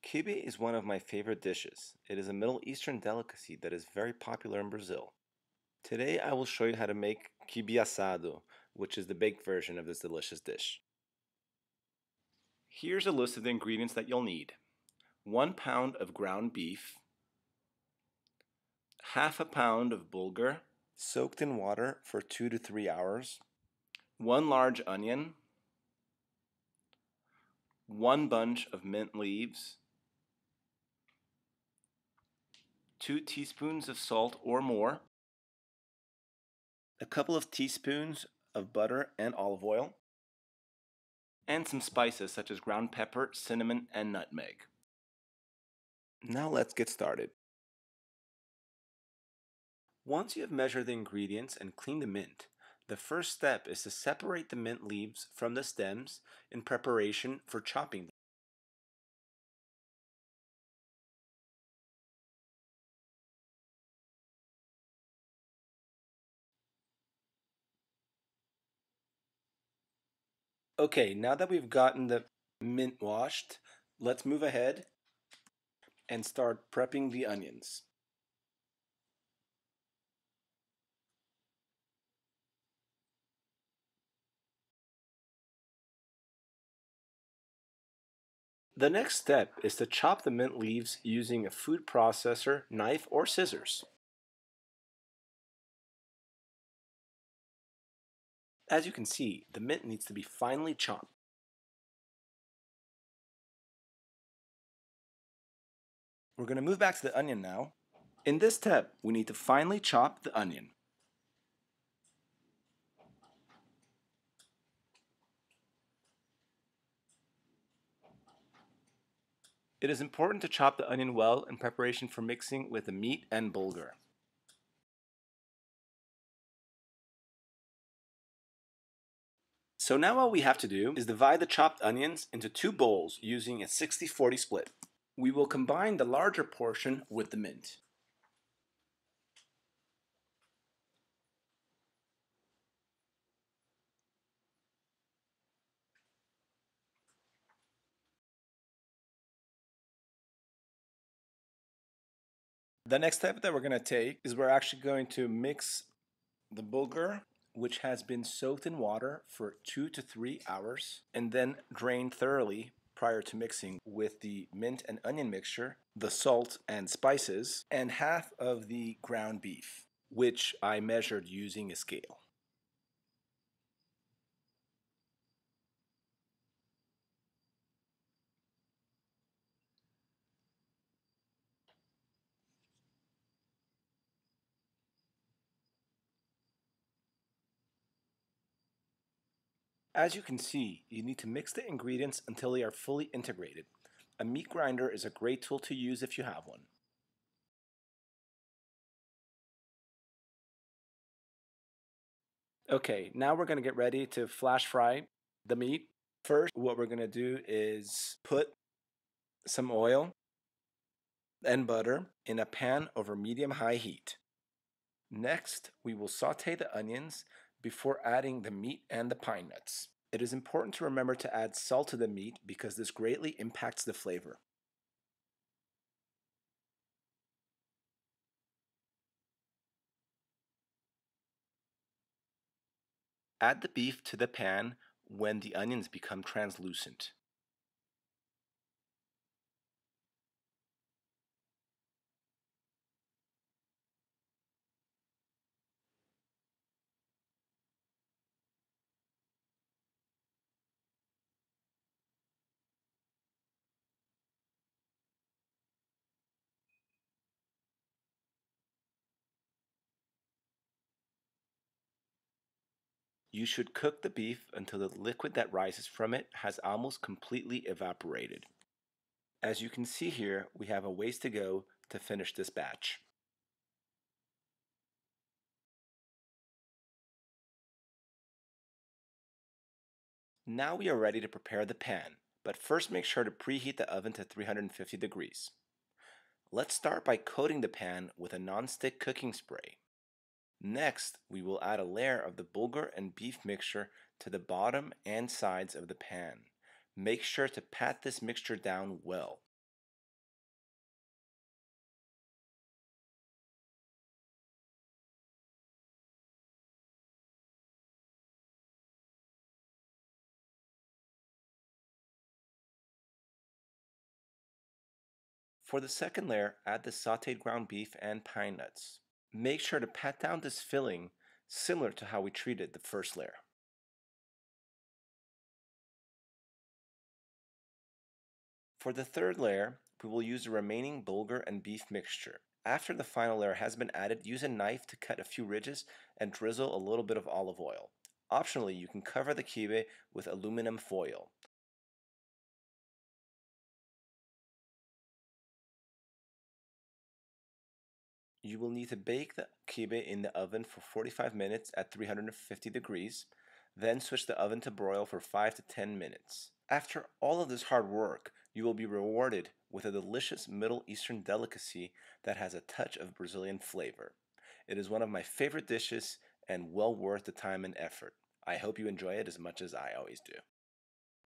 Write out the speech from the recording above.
Kibe is one of my favorite dishes. It is a Middle Eastern delicacy that is very popular in Brazil. Today I will show you how to make quibe assado, which is the baked version of this delicious dish. Here's a list of the ingredients that you'll need. 1 pound of ground beef, half a pound of bulgur, soaked in water for 2 to 3 hours, 1 large onion, 1 bunch of mint leaves, 2 teaspoons of salt or more, a couple of teaspoons of butter and olive oil, and some spices such as ground pepper, cinnamon, and nutmeg. Now let's get started. Once you have measured the ingredients and cleaned the mint, the first step is to separate the mint leaves from the stems in preparation for chopping them. Okay, now that we've gotten the mint washed, let's move ahead and start prepping the onions. The next step is to chop the mint leaves using a food processor, knife, or scissors. As you can see, the mint needs to be finely chopped. We're going to move back to the onion now. In this step, we need to finely chop the onion. It is important to chop the onion well in preparation for mixing with the meat and bulgur. So now all we have to do is divide the chopped onions into 2 bowls using a 60-40 split. We will combine the larger portion with the mint. The next step that we're going to take is we're actually going to mix the bulgur, which has been soaked in water for 2 to 3 hours, and then drained thoroughly prior to mixing with the mint and onion mixture, the salt and spices, and half of the ground beef, which I measured using a scale. As you can see, you need to mix the ingredients until they are fully integrated. A meat grinder is a great tool to use if you have one. Okay, now we're going to get ready to flash fry the meat. First, what we're going to do is put some oil and butter in a pan over medium-high heat. Next, we will saute the onions before adding the meat and the pine nuts. It is important to remember to add salt to the meat because this greatly impacts the flavor. Add the beef to the pan when the onions become translucent. You should cook the beef until the liquid that rises from it has almost completely evaporated. As you can see here, we have a ways to go to finish this batch. Now we are ready to prepare the pan, but first make sure to preheat the oven to 350 degrees. Let's start by coating the pan with a non-stick cooking spray. Next, we will add a layer of the bulgur and beef mixture to the bottom and sides of the pan. Make sure to pat this mixture down well. For the second layer, add the sauteed ground beef and pine nuts. Make sure to pat down this filling similar to how we treated the first layer. For the third layer, we will use the remaining bulgur and beef mixture. After the final layer has been added, use a knife to cut a few ridges and drizzle a little bit of olive oil. Optionally, you can cover the kibe with aluminum foil. You will need to bake the kibe in the oven for 45 minutes at 350 degrees, then switch the oven to broil for 5 to 10 minutes. After all of this hard work, you will be rewarded with a delicious Middle Eastern delicacy that has a touch of Brazilian flavor. It is one of my favorite dishes and well worth the time and effort. I hope you enjoy it as much as I always do.